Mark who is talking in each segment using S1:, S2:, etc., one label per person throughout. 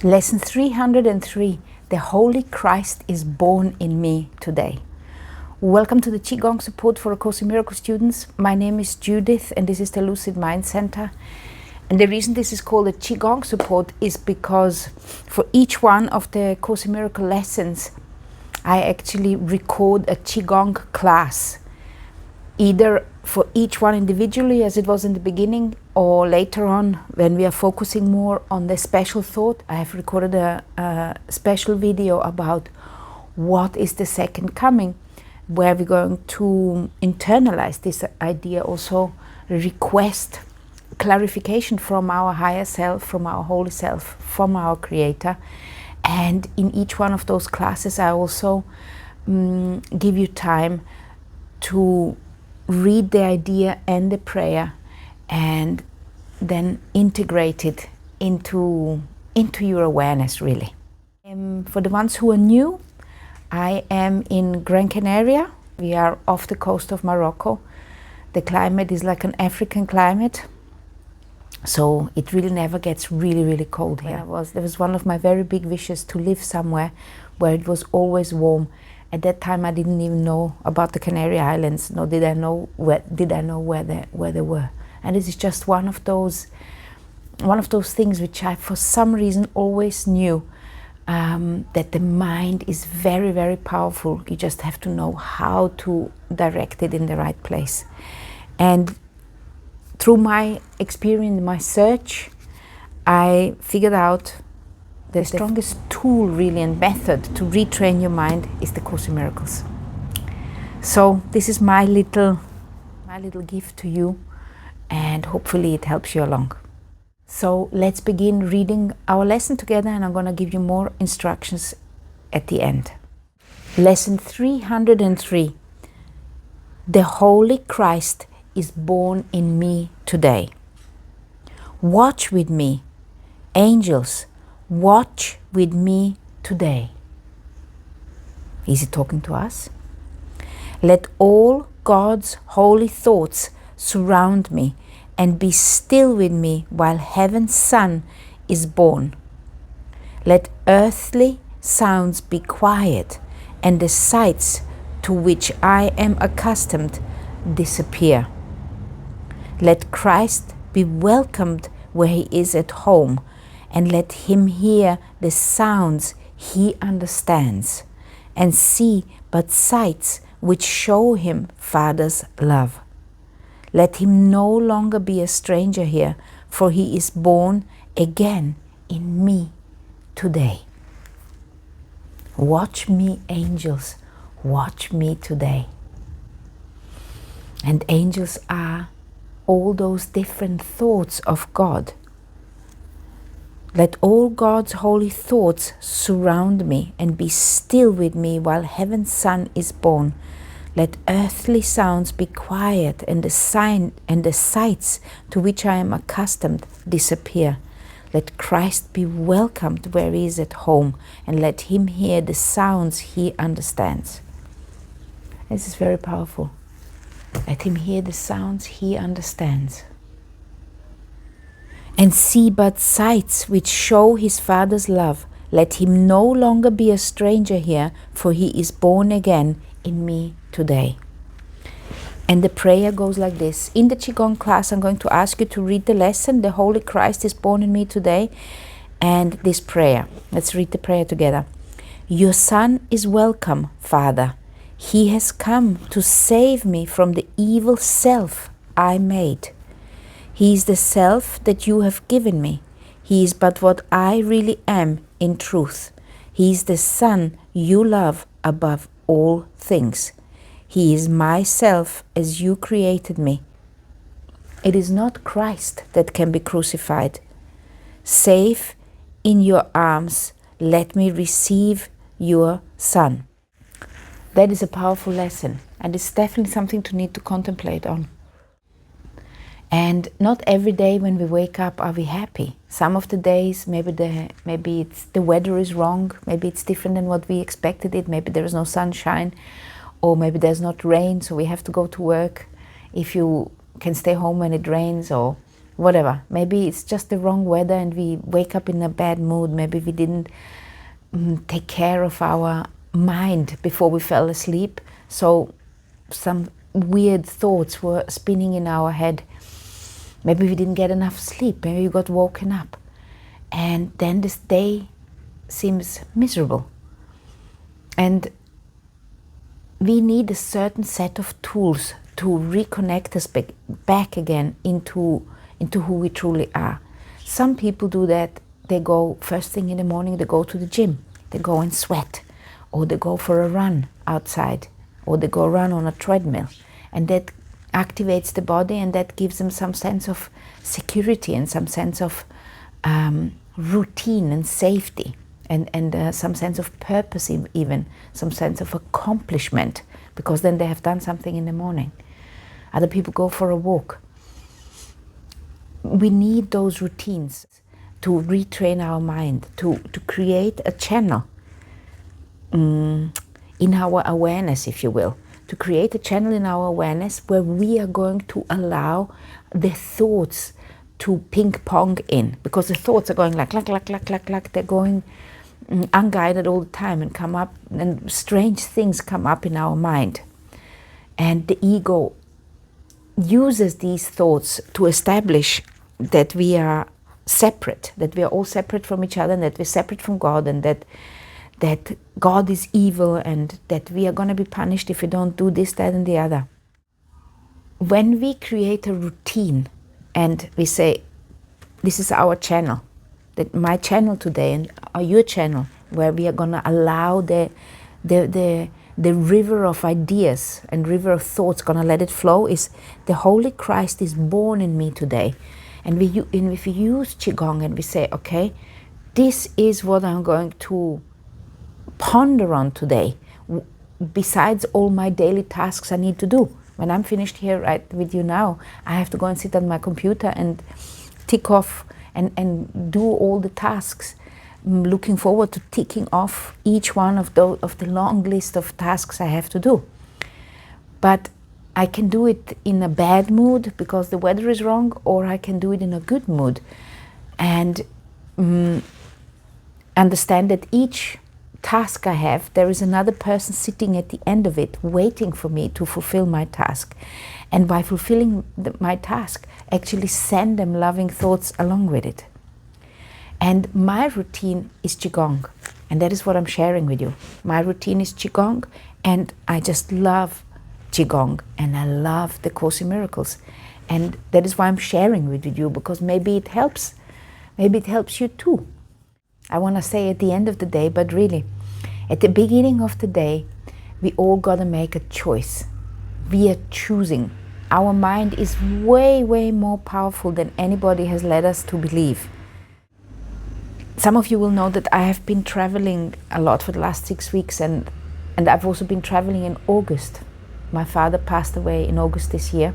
S1: Lesson 303, the Holy Christ is born in me today. Welcome to the Qigong support for A Course in Miracles students. My name is Judith and this is the Lucid Mind Center. And the reason this is called a Qigong support is because for each one of the Course in Miracles lessons, I actually record a Qigong class, either for each one individually as it was in the beginning, or later on when we are focusing more on the special thought. I have recorded a special video about what is the second coming, where we're going to internalize this idea, also request clarification from our higher self, from our holy self, from our creator. And in each one of those classes I also give you time to read the idea and the prayer and then integrate it into your awareness, really. For the ones who are new, I am in Gran Canaria. We are off the coast of Morocco. The climate is like an African climate, so it really never gets really cold here. There was one of my very big wishes to live somewhere where it was always warm. At that time I didn't even know about the Canary Islands, nor did I know where they were. And this is just one of those things which I for some reason always knew, that the mind is very powerful. You just have to know how to direct it in the right place. And through my experience, my search, I figured out the strongest tool really and method to retrain your mind is the Course in Miracles. So this is my little gift to you, and hopefully it helps you along. So let's begin reading our lesson together, and I'm going to give you more instructions at the end. Lesson 303. The Holy Christ is born in me today. Watch with me, angels. Watch with me today. Is he talking to us? Let all God's holy thoughts surround me and be still with me while heaven's Son is born. Let earthly sounds be quiet and the sights to which I am accustomed disappear. Let Christ be welcomed where he is at home, and let him hear the sounds he understands, and see but sights which show him Father's love. Let him no longer be a stranger here, for he is born again in me today. Watch me, angels, watch me today. And angels are all those different thoughts of God. Let all God's holy thoughts surround me and be still with me while heaven's Son is born. Let earthly sounds be quiet and the sights to which I am accustomed disappear. Let Christ be welcomed where he is at home, and let him hear the sounds he understands. This is very powerful. Let him hear the sounds he understands. And see but sights which show his Father's love. Let him no longer be a stranger here, for he is born again in me today. And the prayer goes like this. In the Qigong class, I'm going to ask you to read the lesson, the Holy Christ is born in me today, and this prayer. Let's read the prayer together. Your Son is welcome, Father. He has come to save me from the evil self I made. He is the self that you have given me. He is but what I really am in truth. He is the Son you love above all things. He is myself as you created me. It is not Christ that can be crucified. Safe in your arms, let me receive your Son. That is a powerful lesson, and it's definitely something to need to contemplate on. And not every day when we wake up are we happy. Some of the days, maybe it's the weather is wrong, maybe it's different than what we expected it, maybe there is no sunshine, or maybe there's not rain, so we have to go to work. If you can stay home when it rains, or whatever. Maybe it's just the wrong weather and we wake up in a bad mood. Maybe we didn't take care of our mind before we fell asleep. So some weird thoughts were spinning in our head. Maybe we didn't get enough sleep. Maybe we got woken up. And then this day seems miserable. And we need a certain set of tools to reconnect us back again into who we truly are. Some people do that. They go first thing in the morning, they go to the gym. They go and sweat. Or they go for a run outside. Or they go run on a treadmill. And that activates the body, and that gives them some sense of security and some sense of routine and safety. And some sense of purpose, even some sense of accomplishment, because then they have done something in the morning. Other people go for a walk. We need those routines to retrain our mind, to create a channel in our awareness, if you will, to create a channel in our awareness where we are going to allow the thoughts to ping pong in, because the thoughts are going like, they're going unguided all the time and come up, and strange things come up in our mind. And the ego uses these thoughts to establish that we are separate, that we are all separate from each other, and that we're separate from God, and that God is evil, and that we are going to be punished if we don't do this, that, and the other. When we create a routine and we say, this is our channel, that my channel today and your channel, where we are going to allow the river of ideas and river of thoughts, going to let it flow, is the Holy Christ is born in me today. And if we use Qigong and we say, okay, this is what I'm going to ponder on today, besides all my daily tasks I need to do. When I'm finished here right with you now, I have to go and sit on my computer and tick off and do all the tasks. I'm looking forward to ticking off each one of the long list of tasks I have to do. But I can do it in a bad mood because the weather is wrong, or I can do it in a good mood, and understand that each task I have, there is another person sitting at the end of it waiting for me to fulfill my task. And by fulfilling my task, actually send them loving thoughts along with it. And my routine is Qigong, and that is what I'm sharing with you. My routine is Qigong, and I just love Qigong, and I love the Course in Miracles. And that is why I'm sharing with you, because maybe it helps. Maybe it helps you too. I want to say at the end of the day, but really, at the beginning of the day, we all got to make a choice. We are choosing. Our mind is way, way more powerful than anybody has led us to believe. Some of you will know that I have been traveling a lot for the last 6 weeks, and I've also been traveling in August. My father passed away in August this year.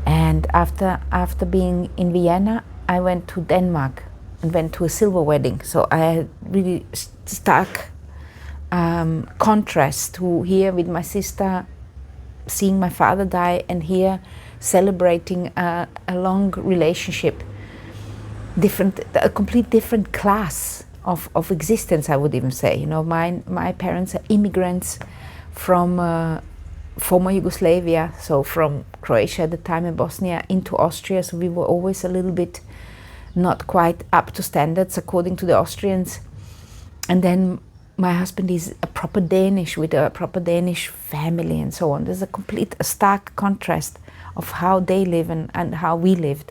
S1: And after being in Vienna, I went to Denmark and went to a silver wedding. So I had really stark contrast to here with my sister, seeing my father die, and here celebrating a long relationship, a complete different class of existence, I would even say. You know, my parents are immigrants from former Yugoslavia, so from Croatia at the time and Bosnia into Austria. So we were always a little bit not quite up to standards according to the Austrians. And then my husband is a proper Danish with a proper Danish family and so on. There's a stark contrast of how they live and how we lived.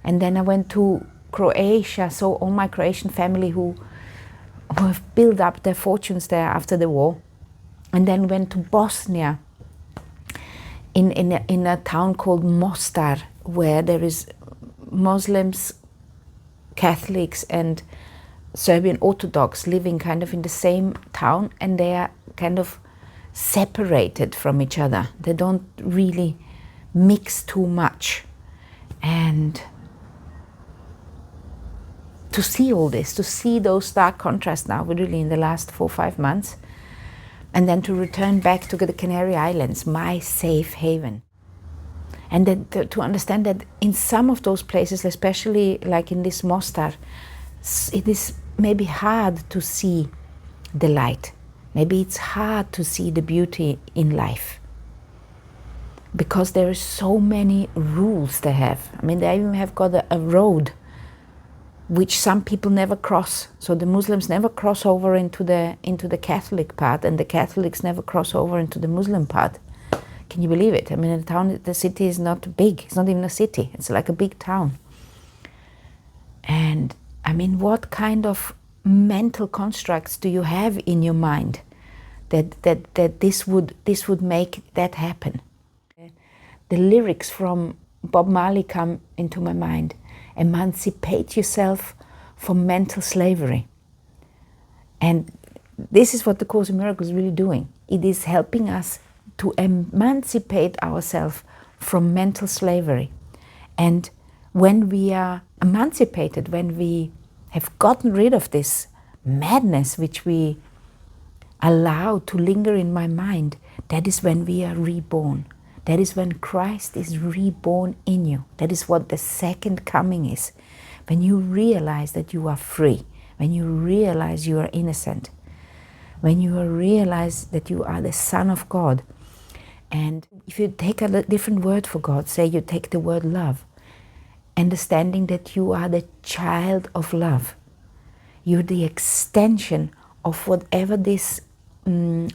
S1: And then I went to Croatia, so all my Croatian family who have built up their fortunes there after the war. And then went to Bosnia in a town called Mostar, where there is Muslims, Catholics and Serbian Orthodox living kind of in the same town, and they are kind of separated from each other. They don't really mix too much. And to see all this, to see those stark contrasts now, really in the last 4 or 5 months, and then to return back to the Canary Islands, my safe haven. And then to understand that in some of those places, especially like in this Mostar, it is maybe hard to see the light. Maybe it's hard to see the beauty in life, because there are so many rules they have. I mean, they even have got a road which some people never cross. So the Muslims never cross over into the Catholic part, and the Catholics never cross over into the Muslim part. Can you believe it? I mean, the city is not big. It's not even a city. It's like a big town. And I mean, what kind of mental constructs do you have in your mind that this would make that happen? The lyrics from Bob Marley come into my mind. Emancipate yourself from mental slavery. And this is what the Course in Miracles is really doing. It is helping us to emancipate ourselves from mental slavery. And when we are emancipated, when we have gotten rid of this madness which we allow to linger in my mind, that is when we are reborn. That is when Christ is reborn in you. That is what the second coming is. When you realize that you are free, when you realize you are innocent, when you realize that you are the Son of God. And if you take a different word for God, say you take the word love, understanding that you are the child of love. You're the extension of whatever this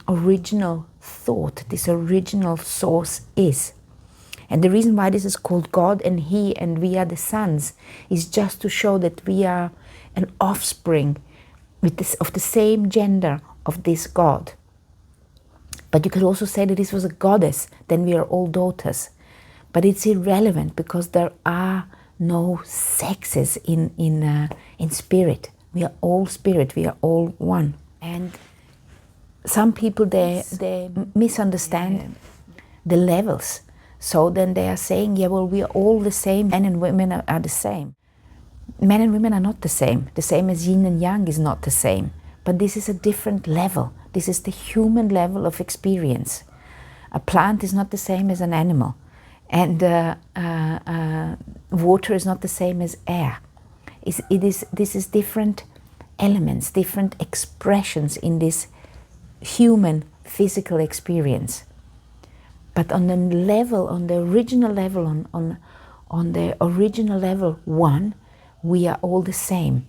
S1: original thought, this original source is. And the reason why this is called God and He and we are the sons is just to show that we are an offspring of the same gender of this God. But you could also say that this was a goddess, then we are all daughters. But it's irrelevant, because there are no sexes in spirit. We are all spirit, we are all one. And some people, they misunderstand the levels. So then they are saying, yeah, well, we are all the same. Men and women are the same. Men and women are not the same. The same as yin and yang is not the same. But this is a different level. This is the human level of experience. A plant is not the same as an animal. And water is not the same as air. This is different elements, different expressions in this human physical experience. But on the level, on the original level, on the original level 1, we are all the same.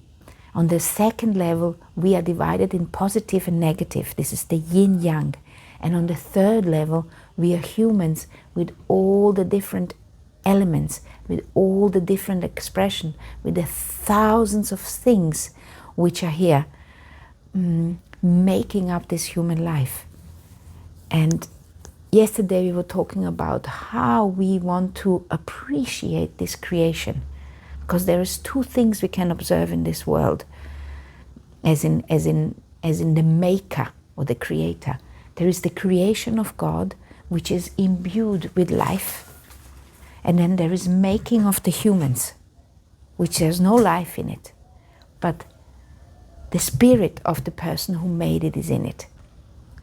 S1: On the second level, we are divided in positive and negative. This is the yin yang. And on the third level, we are humans with all the different elements, with all the different expression, with the thousands of things which are here making up this human life. And yesterday we were talking about how we want to appreciate this creation, because there is 2 things we can observe in this world, as in the maker or the creator. There is the creation of God, which is imbued with life, and then there is making of the humans, which has no life in it, but the spirit of the person who made it is in it.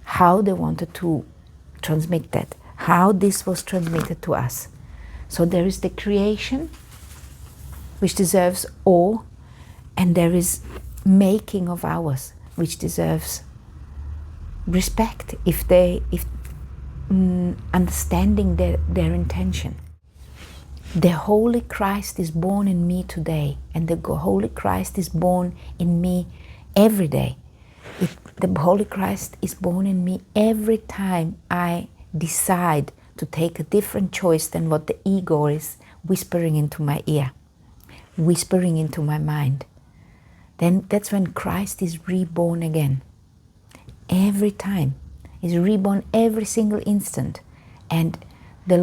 S1: How they wanted to transmit that, how this was transmitted to us. So there is the creation, which deserves awe, and there is making of ours, which deserves respect, if understanding their intention. The Holy Christ is born in me today, and the Holy Christ is born in me every day. The Holy Christ is born in me every time I decide to take a different choice than what the ego is whispering into my ear, whispering into my mind. Then that's when Christ is reborn again. Every time. He's reborn every single instant. And the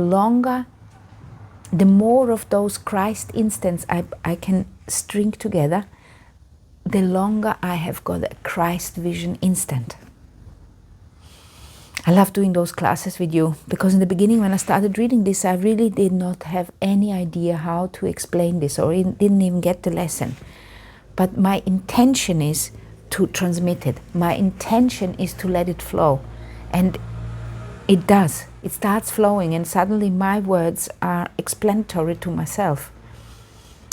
S1: more of those Christ instants I can string together, the longer I have got a Christ vision instant. I love doing those classes with you, because in the beginning when I started reading this, I really did not have any idea how to explain this, or didn't even get the lesson. But my intention is to transmit it. My intention is to let it flow. And it does. It starts flowing, and suddenly my words are self-explanatory to myself.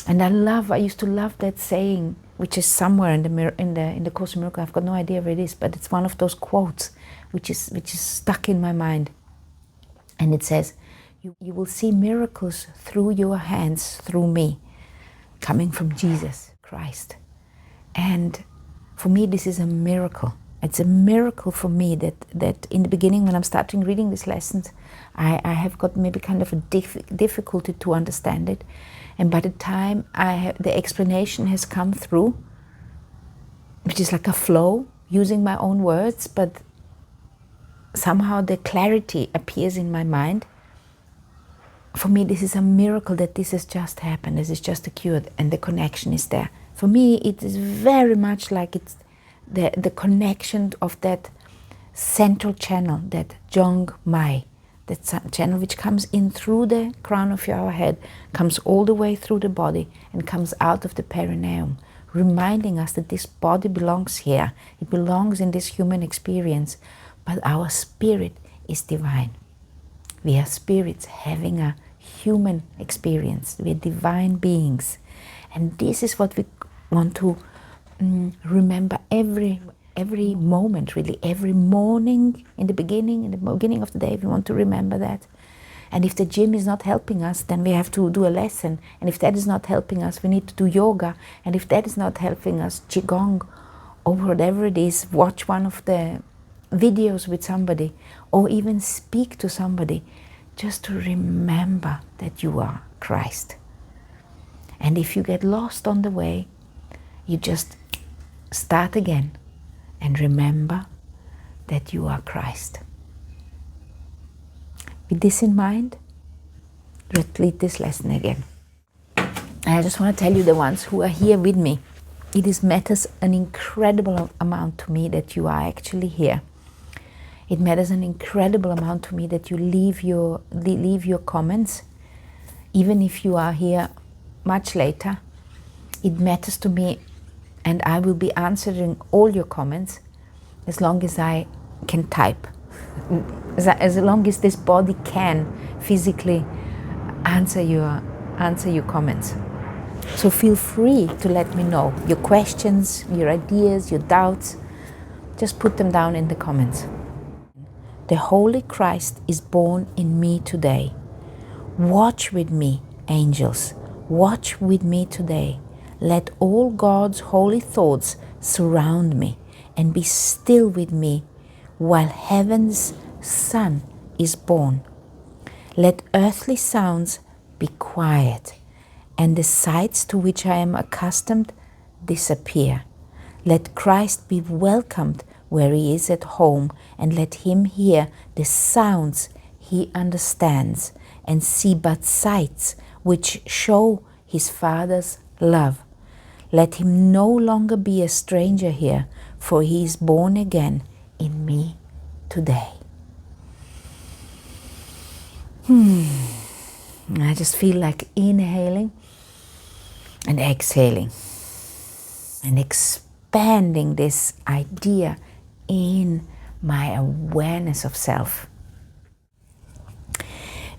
S1: And I used to love that saying, which is somewhere in the Course in Miracles. I've got no idea where it is, but it's one of those quotes which is stuck in my mind. And it says, you will see miracles through your hands, through me, coming from Jesus Christ. And for me, this is a miracle. It's a miracle for me that in the beginning, when I'm starting reading these lessons, I have got maybe kind of a difficulty to understand it. And by the time the explanation has come through, which is like a flow, using my own words, but somehow the clarity appears in my mind. For me, this is a miracle that this has just happened, this is just occurred, and the connection is there. For me, it is very much like it's the connection of that central channel, that Qigong Mai, that channel which comes in through the crown of your head, comes all the way through the body, and comes out of the perineum, reminding us that this body belongs here, it belongs in this human experience, but our spirit is divine. We are spirits having a human experience. We are divine beings. And this is what we want to remember every moment, really. Every morning, in the beginning of the day, we want to remember that. And if the gym is not helping us, then we have to do a lesson. And if that is not helping us, we need to do yoga. And if that is not helping us, Qigong, or whatever it is, watch one of the videos with somebody, or even speak to somebody, just to remember that you are Christ. And if you get lost on the way, you just start again and remember that you are Christ. With this in mind, let's read this lesson again. And I just want to tell you, the ones who are here with me, it matters an incredible amount to me that you are actually here. It matters an incredible amount to me that you leave your comments, even if you are here much later. It matters to me, and I will be answering all your comments as long as I can type, as long as this body can physically answer your comments. So feel free to let me know your questions, your ideas, your doubts. Just put them down in the comments. The Holy Christ is born in me today. Watch with me, angels. Watch with me today. Let all God's holy thoughts surround me and be still with me while heaven's Son is born. Let earthly sounds be quiet and the sights to which I am accustomed disappear. Let Christ be welcomed where he is at home, and let him hear the sounds he understands and see but sights which show his Father's love. Let him no longer be a stranger here, for he is born again in me today. I just feel like inhaling and exhaling and expanding this idea in my awareness of self.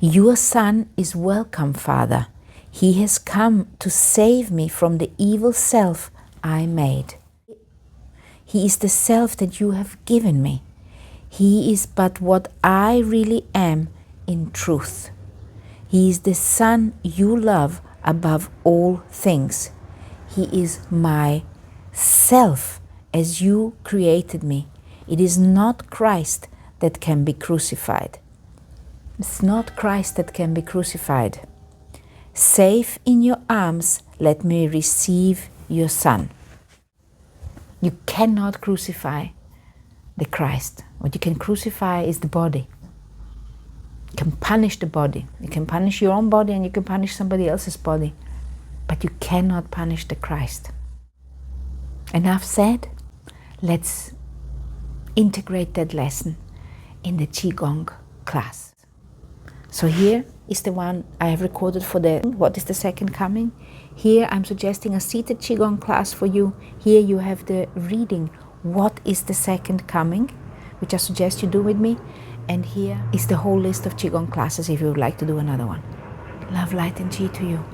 S1: Your Son is welcome, Father. He has come to save me from the evil self I made. He is the self that you have given me. He is but what I really am in truth. He is the Son you love above all things. He is my self as you created me. It is not Christ that can be crucified. It's not Christ that can be crucified. Safe in your arms, let me receive your Son. You cannot crucify the Christ. What you can crucify is the body. You can punish the body. You can punish your own body and you can punish somebody else's body. But you cannot punish the Christ. Enough said. Let's integrate that lesson in the Qigong class. So here is the one I have recorded for what is the second coming. Here I'm suggesting a seated Qigong class for you. Here you have the reading, what is the second coming, which I suggest you do with me. And here is the whole list of Qigong classes if you would like to do another one. Love, light and chi to you.